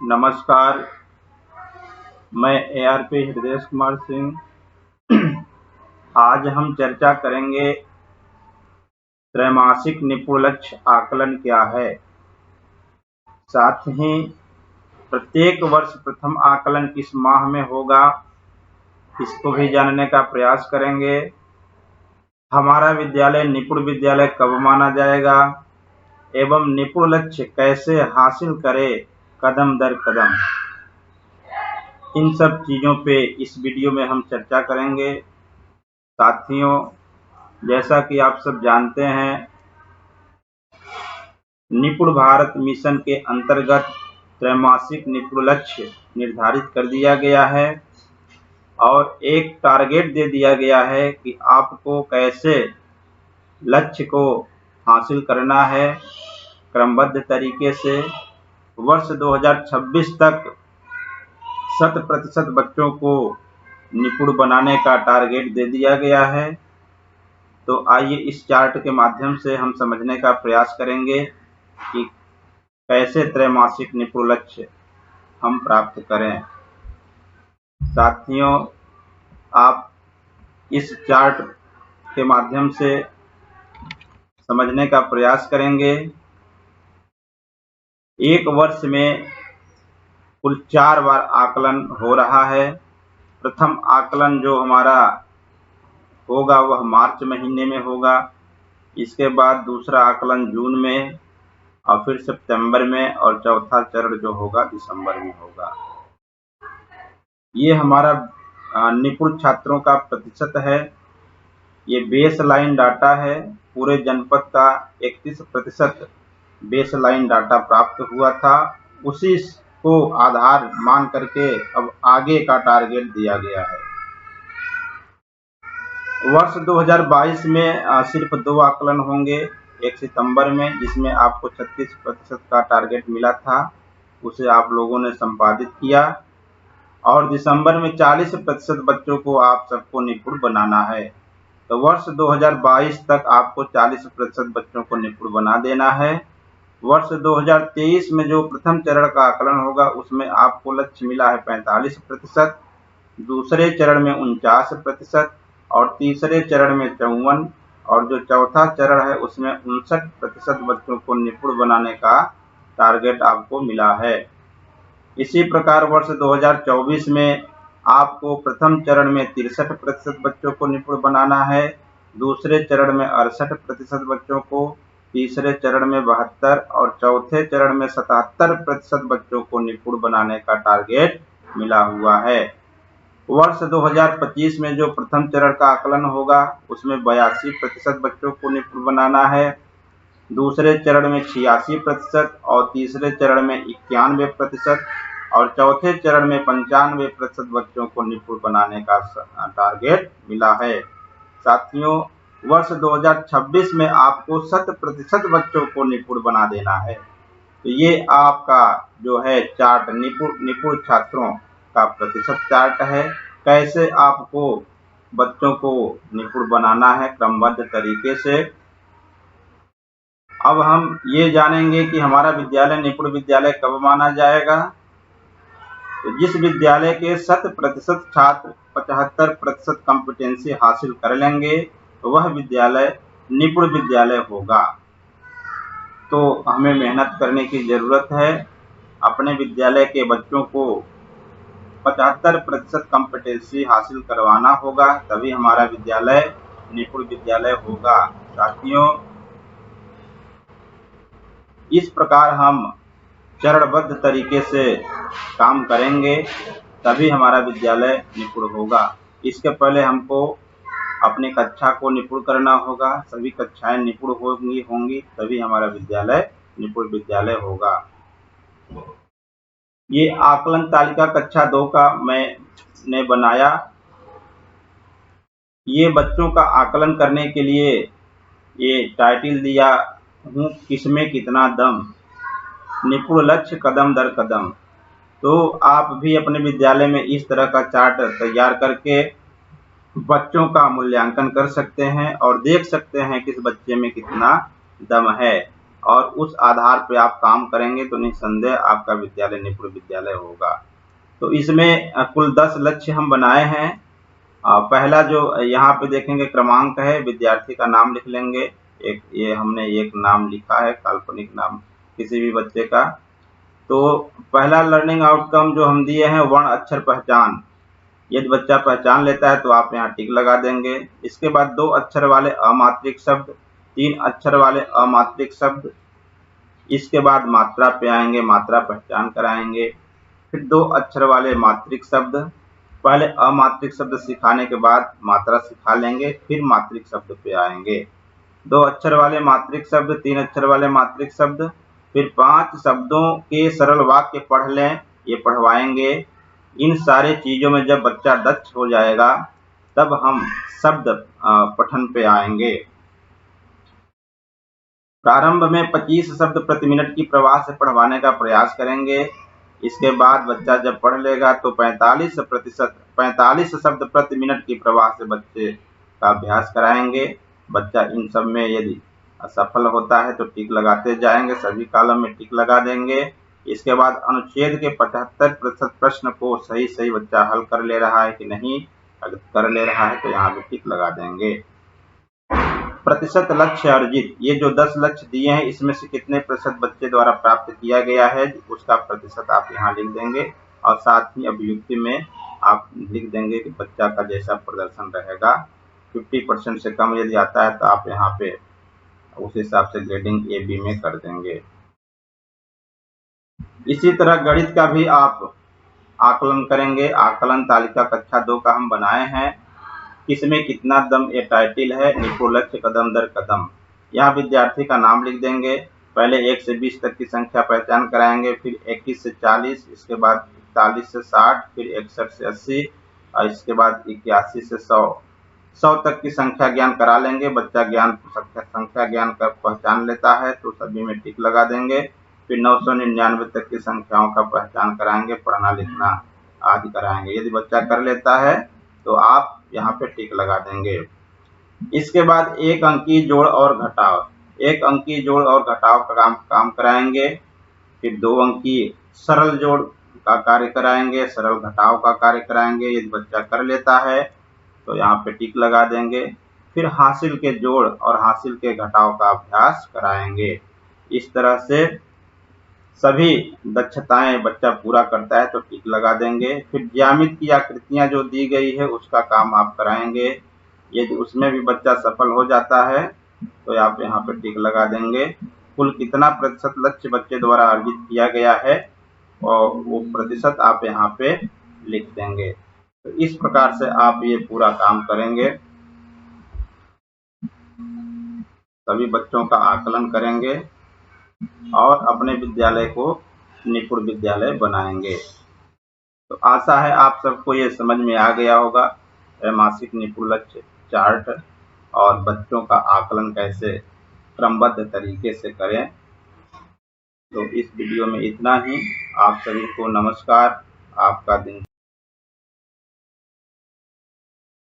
नमस्कार। मैं ARP हृदय कुमार सिंह। आज हम चर्चा करेंगे त्रैमासिक निपुण लक्ष्य आकलन क्या है। साथ ही प्रत्येक वर्ष प्रथम आकलन किस माह में होगा, इसको भी जानने का प्रयास करेंगे। हमारा विद्यालय निपुण विद्यालय कब माना जाएगा एवं निपुण लक्ष्य कैसे हासिल करें कदम दर कदम, इन सब चीज़ों पे इस वीडियो में हम चर्चा करेंगे। साथियों, जैसा कि आप सब जानते हैं, निपुण भारत मिशन के अंतर्गत त्रैमासिक निपुण लक्ष्य निर्धारित कर दिया गया है और एक टारगेट दे दिया गया है कि आपको कैसे लक्ष्य को हासिल करना है क्रमबद्ध तरीके से। वर्ष 2026 तक 100% बच्चों को निपुण बनाने का टारगेट दे दिया गया है। तो आइए इस चार्ट के माध्यम से हम समझने का प्रयास करेंगे कि कैसे त्रैमासिक निपुण लक्ष्य हम प्राप्त करें। साथियों, आप इस चार्ट के माध्यम से समझने का प्रयास करेंगे। एक वर्ष में कुल 4 बार आकलन हो रहा है। प्रथम आकलन जो हमारा होगा वह मार्च महीने में होगा। इसके बाद दूसरा आकलन जून में और फिर सितंबर में, और चौथा चरण जो होगा दिसंबर में होगा। ये हमारा निपुण छात्रों का प्रतिशत है। ये बेसलाइन डाटा है। पूरे जनपद का 31% बेसलाइन डाटा प्राप्त हुआ था। उसी को आधार मान करके अब आगे का टारगेट दिया गया है। वर्ष 2022 में सिर्फ 2 आकलन होंगे। एक सितंबर में, जिसमें आपको 36% का टारगेट मिला था, उसे आप लोगों ने संपादित किया, और दिसंबर में 40% बच्चों को आप सबको निपुण बनाना है। तो वर्ष 2022 तक आपको 40% बच्चों को निपुण बना देना है। वर्ष 2023 में जो प्रथम चरण का आकलन होगा उसमें आपको लक्ष्य मिला है 45%, दूसरे चरण में 49% और तीसरे चरण में 54%, और जो चौथा चरण है उसमें 59% बच्चों को निपुण बनाने का टारगेट आपको मिला है। इसी प्रकार वर्ष 2024 में आपको प्रथम चरण में 63% बच्चों को निपुण बनाना है, दूसरे चरण में 68% बच्चों को, तीसरे चरण में 72 और चौथे चरण में 77% बच्चों को निपुण बनाने का टारगेट मिला हुआ है। वर्ष 2025 में जो प्रथम चरण का आकलन होगा उसमें 82% बच्चों को निपुण बनाना है, दूसरे चरण में 86% और तीसरे चरण में 91% और चौथे चरण में 95% बच्चों को निपुण बनाने का टारगेट मिला है। साथियों, वर्ष 2026 में आपको 100% बच्चों को निपुण बना देना है। तो ये आपका जो है चार्ट निपुण छात्रों का प्रतिशत चार्ट है। कैसे आपको बच्चों को निपुण बनाना है क्रमबद्ध तरीके से। अब हम ये जानेंगे कि हमारा विद्यालय निपुण विद्यालय कब माना जाएगा। तो जिस विद्यालय के 100% छात्र 75% कॉम्पिटेंसी हासिल कर लेंगे तो वह विद्यालय निपुण विद्यालय होगा। तो हमें मेहनत करने की ज़रूरत है। अपने विद्यालय के बच्चों को 75% कॉम्पिटेंसी हासिल करवाना होगा, तभी हमारा विद्यालय निपुण विद्यालय होगा। साथियों, इस प्रकार हम चरणबद्ध तरीके से काम करेंगे तभी हमारा विद्यालय निपुण होगा। इसके पहले हमको अपनी कक्षा को निपुण करना होगा। सभी कक्षाएं निपुण होंगी तभी हमारा विद्यालय निपुण विद्यालय होगा। ये आकलन तालिका कक्षा 2 का मैंने बनाया। ये बच्चों का आकलन करने के लिए ये टाइटल दिया हूँ, किसमें कितना दम, निपुण लक्ष्य कदम दर कदम। तो आप भी अपने विद्यालय में इस तरह का चार्ट तैयार करके बच्चों का मूल्यांकन कर सकते हैं और देख सकते हैं किस बच्चे में कितना दम है। और उस आधार पे आप काम करेंगे तो निस्संदेह आपका विद्यालय निपुण विद्यालय होगा। तो इसमें कुल 10 लक्ष्य हम बनाए हैं। पहला जो यहाँ पे देखेंगे क्रमांक है, विद्यार्थी का नाम लिख लेंगे। ये हमने एक नाम लिखा है, काल्पनिक नाम किसी भी बच्चे का। तो पहला लर्निंग आउटकम जो हम दिए हैं, वर्ण अक्षर पहचान। यदि बच्चा पहचान लेता है तो आप यहाँ टिक लगा देंगे। इसके बाद 2 अक्षर वाले अमात्रिक शब्द, 3 अक्षर वाले अमात्रिक शब्द। इसके बाद मात्रा पे आएंगे, मात्रा पहचान कराएंगे। फिर 2 अक्षर वाले मात्रिक शब्द, पहले अमात्रिक शब्द सिखाने के बाद मात्रा सिखा लेंगे, फिर मात्रिक शब्द पे आएंगे। 2 अक्षर वाले मात्रिक शब्द, 3 अक्षर वाले मात्रिक शब्द, फिर 5 शब्दों के सरल वाक्य पढ़ लें, ये पढ़वाएंगे। इन सारे चीजों में जब बच्चा दक्ष हो जाएगा तब हम शब्द पठन पे आएंगे। प्रारंभ में 25 शब्द प्रति मिनट की प्रवाह से पढ़वाने का प्रयास करेंगे। इसके बाद बच्चा जब पढ़ लेगा तो 45 शब्द प्रति मिनट की प्रवाह से बच्चे का अभ्यास कराएंगे। बच्चा इन सब में यदि असफल होता है तो टिक लगाते जाएंगे, सभी कॉलम में टिक लगा देंगे। इसके बाद अनुच्छेद के 75% प्रश्न को सही बच्चा हल कर ले रहा है कि नहीं, अगर कर ले रहा है तो यहाँ पे टिक लगा देंगे। प्रतिशत लक्ष्य अर्जित, ये जो 10 लक्ष्य दिए हैं इसमें से कितने प्रतिशत बच्चे द्वारा प्राप्त किया गया है उसका प्रतिशत आप यहाँ लिख देंगे। और साथ ही अभियुक्ति में आप लिख देंगे कि बच्चा का जैसा प्रदर्शन रहेगा। 50% से कम यदि आता है तो आप यहाँ पे उस हिसाब से ग्रेडिंग ए बी में कर देंगे। इसी तरह गणित का भी आप आकलन करेंगे। आकलन तालिका कक्षा 2 का हम बनाए हैं। किसमें कितना दम, ये टाइटल है, निपुण लक्ष्य कदम दर कदम। यहाँ विद्यार्थी का नाम लिख देंगे, पहले 1 से 20 तक की संख्या पहचान कराएंगे, फिर 21 से 40, इसके बाद 41 से 60, फिर 61 से 80 और इसके बाद 81 से 100 तक की संख्या ज्ञान करा लेंगे। बच्चा संख्या ज्ञान का पहचान लेता है तो सभी में टिक लगा देंगे। फिर 999 तक की संख्याओं का पहचान कराएंगे, पढ़ना लिखना आदि कराएंगे। यदि बच्चा कर लेता है तो आप यहाँ पे टिक लगा देंगे। इसके बाद 1 अंकीय जोड़ और घटाव, 1 अंकीय जोड़ और घटाव का काम कराएंगे। फिर 2 अंकीय सरल जोड़ का कार्य कराएंगे, सरल घटाव का कार्य कराएंगे। यदि बच्चा कर लेता है तो यहाँ पे टिक लगा देंगे। फिर हासिल के जोड़ और हासिल के घटाव का अभ्यास कराएंगे। इस तरह से सभी दक्षताएं बच्चा पूरा करता है तो टिक लगा देंगे। फिर ज्यामिति की आकृतियां जो दी गई है उसका काम आप कराएंगे। यदि उसमें भी बच्चा सफल हो जाता है तो आप यहाँ पे टिक लगा देंगे। कुल कितना प्रतिशत लक्ष्य बच्चे द्वारा अर्जित किया गया है और वो प्रतिशत आप यहाँ पे लिख देंगे। तो इस प्रकार से आप ये पूरा काम करेंगे, सभी बच्चों का आकलन करेंगे और अपने विद्यालय को निपुण विद्यालय बनाएंगे। तो आशा है आप सबको ये समझ में आ गया होगा, त्रैमासिक निपुण लक्ष्य चार्ट और बच्चों का आकलन कैसे क्रमबद्ध तरीके से करें। तो इस वीडियो में इतना ही। आप सभी को नमस्कार, आपका दिन